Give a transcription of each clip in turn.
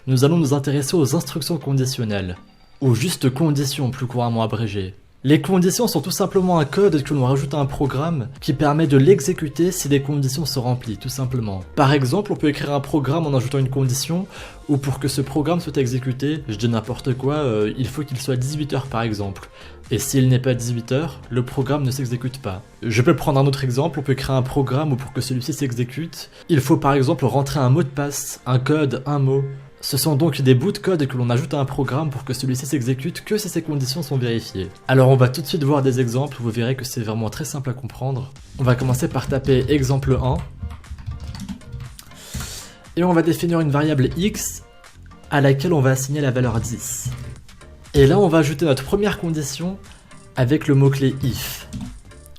Nous allons nous intéresser aux instructions conditionnelles, ou juste conditions plus couramment abrégées. Les conditions sont tout simplement un code que l'on rajoute à un programme qui permet de l'exécuter si les conditions sont remplies, tout simplement. Par exemple, on peut écrire un programme en ajoutant une condition, ou pour que ce programme soit exécuté, je dis n'importe quoi, il faut qu'il soit 18h par exemple. Et s'il n'est pas 18h, le programme ne s'exécute pas. Je peux prendre un autre exemple, on peut créer un programme où pour que celui-ci s'exécute, il faut par exemple rentrer un mot de passe, un code, un mot. Ce sont donc des bouts de code que l'on ajoute à un programme pour que celui-ci s'exécute que si ces conditions sont vérifiées. Alors on va tout de suite voir des exemples, vous verrez que c'est vraiment très simple à comprendre. On va commencer par taper exemple 1. Et on va définir une variable x à laquelle on va assigner la valeur 10. Et là on va ajouter notre première condition avec le mot-clé if.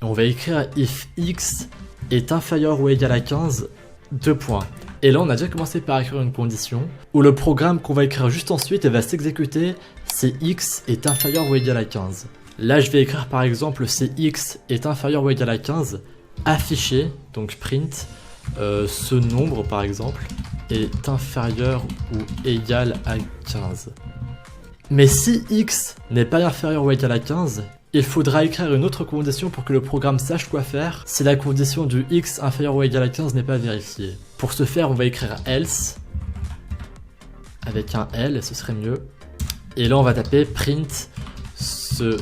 Et on va écrire if x est inférieur ou égal à 15, 2 points. Et là on a déjà commencé par écrire une condition où le programme qu'on va écrire juste ensuite va s'exécuter si x est inférieur ou égal à 15. Là je vais écrire par exemple si x est inférieur ou égal à 15, afficher, donc print, ce nombre par exemple est inférieur ou égal à 15. Mais si x n'est pas inférieur ou égal à 15, il faudra écrire une autre condition pour que le programme sache quoi faire si la condition du x inférieur ou égal à 15 n'est pas vérifiée. Pour ce faire, on va écrire else, avec un L, ce serait mieux. Et là, on va taper print, ce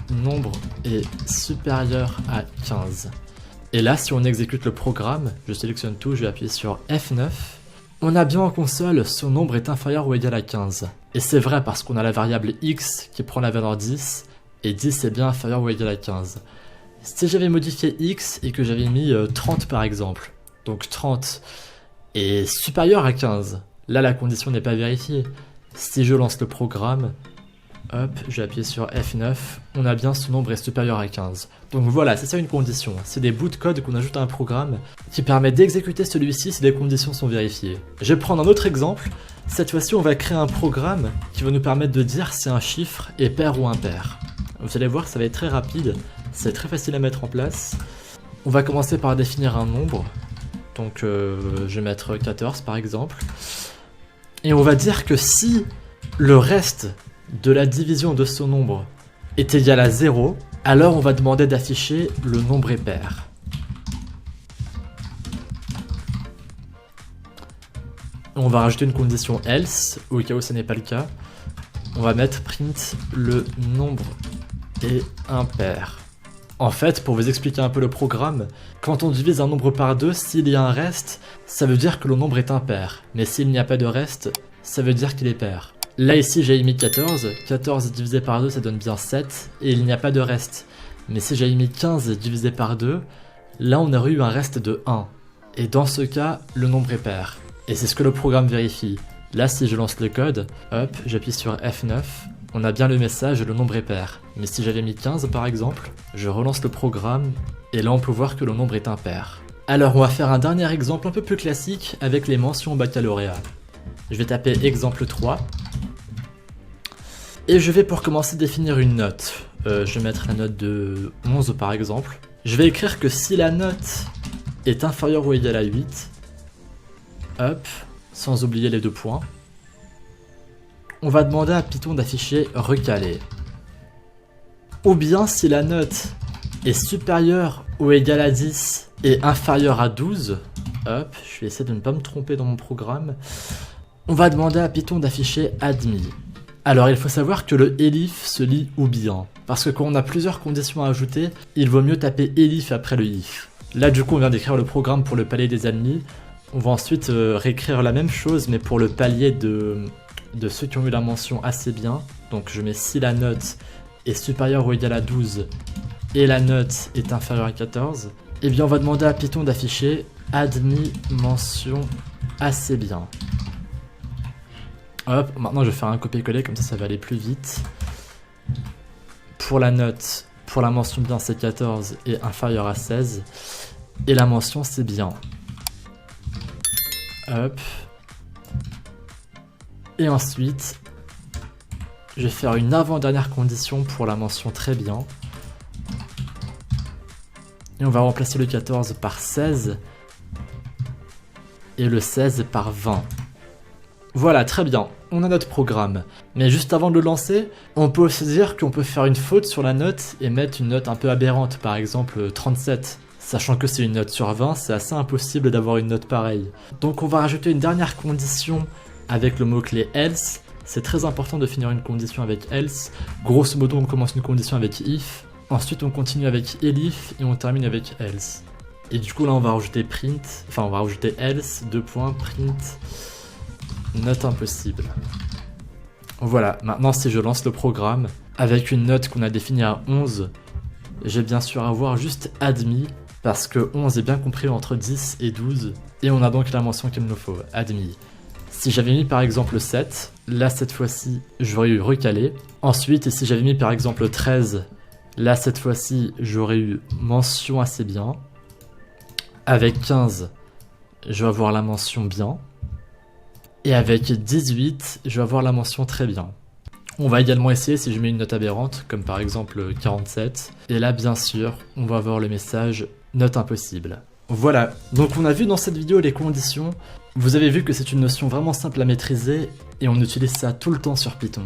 nombre est supérieur à 15. Et là, si on exécute le programme, je sélectionne tout, je vais appuyer sur F9. On a bien en console, ce nombre est inférieur ou égal à 15. Et c'est vrai parce qu'on a la variable x qui prend la valeur 10, et 10 est bien inférieur ou égal à 15. Si j'avais modifié x et que j'avais mis 30 par exemple, donc 30 est supérieur à 15, là la condition n'est pas vérifiée. Si je lance le programme, hop, je vais appuyer sur F9, on a bien ce nombre est supérieur à 15. Donc voilà, c'est ça une condition, c'est des bouts de code qu'on ajoute à un programme qui permet d'exécuter celui-ci si les conditions sont vérifiées. Je vais prendre un autre exemple, cette fois-ci on va créer un programme qui va nous permettre de dire si un chiffre est pair ou impair. Vous allez voir, ça va être très rapide, c'est très facile à mettre en place. On va commencer par définir un nombre, donc je vais mettre 14 par exemple. Et on va dire que si le reste de la division de ce nombre est égal à 0, alors on va demander d'afficher le nombre est pair. On va rajouter une condition else, au cas où ce n'est pas le cas. On va mettre print le nombre est impair. En fait, pour vous expliquer un peu le programme, quand on divise un nombre par 2, s'il y a un reste, ça veut dire que le nombre est impair. Mais s'il n'y a pas de reste, ça veut dire qu'il est pair. Là ici j'ai mis 14, 14 divisé par 2 ça donne bien 7, et il n'y a pas de reste. Mais si j'ai mis 15 divisé par 2, là on aurait eu un reste de 1. Et dans ce cas, le nombre est pair. Et c'est ce que le programme vérifie. Là si je lance le code, hop, j'appuie sur F9, on a bien le message le nombre est pair. Mais si j'avais mis 15 par exemple, je relance le programme, et là on peut voir que le nombre est impair. Alors on va faire un dernier exemple un peu plus classique avec les mentions baccalauréat. Je vais taper exemple 3. Et je vais pour commencer définir une note. Je vais mettre la note de 11 par exemple. Je vais écrire que si la note est inférieure ou égale à 8, hop, sans oublier les 2 points, on va demander à Python d'afficher recalé. Ou bien si la note est supérieure ou égale à 10 et inférieure à 12, hop, je vais essayer de ne pas me tromper dans mon programme, on va demander à Python d'afficher admis. Alors il faut savoir que le elif se lit ou bien, parce que quand on a plusieurs conditions à ajouter, il vaut mieux taper elif après le if. Là du coup on vient d'écrire le programme pour le palier des admis, on va ensuite réécrire la même chose mais pour le palier de ceux qui ont eu la mention assez bien. Donc je mets si la note est supérieure ou égale à 12 et la note est inférieure à 14, et bien on va demander à Python d'afficher admis mention assez bien. Hop, maintenant je vais faire un copier-coller, comme ça va aller plus vite. Pour la note, pour la mention bien c'est 14 et inférieur à 16. Et la mention c'est bien. Hop. Et ensuite, je vais faire une avant-dernière condition pour la mention très bien. Et on va remplacer le 14 par 16. Et le 16 par 20. Voilà, très bien, on a notre programme. Mais juste avant de le lancer, on peut aussi dire qu'on peut faire une faute sur la note et mettre une note un peu aberrante, par exemple 37. Sachant que c'est une note sur 20, c'est assez impossible d'avoir une note pareille. Donc on va rajouter une dernière condition avec le mot-clé else. C'est très important de finir une condition avec else. Grosso modo, on commence une condition avec if. Ensuite, on continue avec elif et on termine avec else. Et du coup, là, on va rajouter print, enfin, on va rajouter else, print, note impossible. Voilà, maintenant, si je lance le programme, avec une note qu'on a définie à 11, j'ai bien sûr à avoir juste admis, parce que 11 est bien compris entre 10 et 12, et on a donc la mention qu'il nous faut, admis. Si j'avais mis par exemple 7, là cette fois-ci j'aurais eu recalé. Ensuite, si j'avais mis par exemple 13, là cette fois-ci j'aurais eu mention assez bien. Avec 15, je vais avoir la mention bien. Et avec 18, je vais avoir la mention très bien. On va également essayer si je mets une note aberrante, comme par exemple 47. Et là, bien sûr, on va avoir le message note impossible. Voilà, donc on a vu dans cette vidéo les conditions. Vous avez vu que c'est une notion vraiment simple à maîtriser et on utilise ça tout le temps sur Python.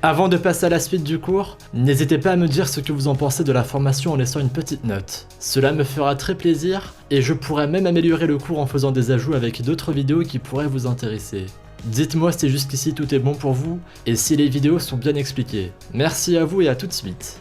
Avant de passer à la suite du cours, n'hésitez pas à me dire ce que vous en pensez de la formation en laissant une petite note. Cela me fera très plaisir et je pourrais même améliorer le cours en faisant des ajouts avec d'autres vidéos qui pourraient vous intéresser. Dites-moi si jusqu'ici tout est bon pour vous et si les vidéos sont bien expliquées. Merci à vous et à tout de suite.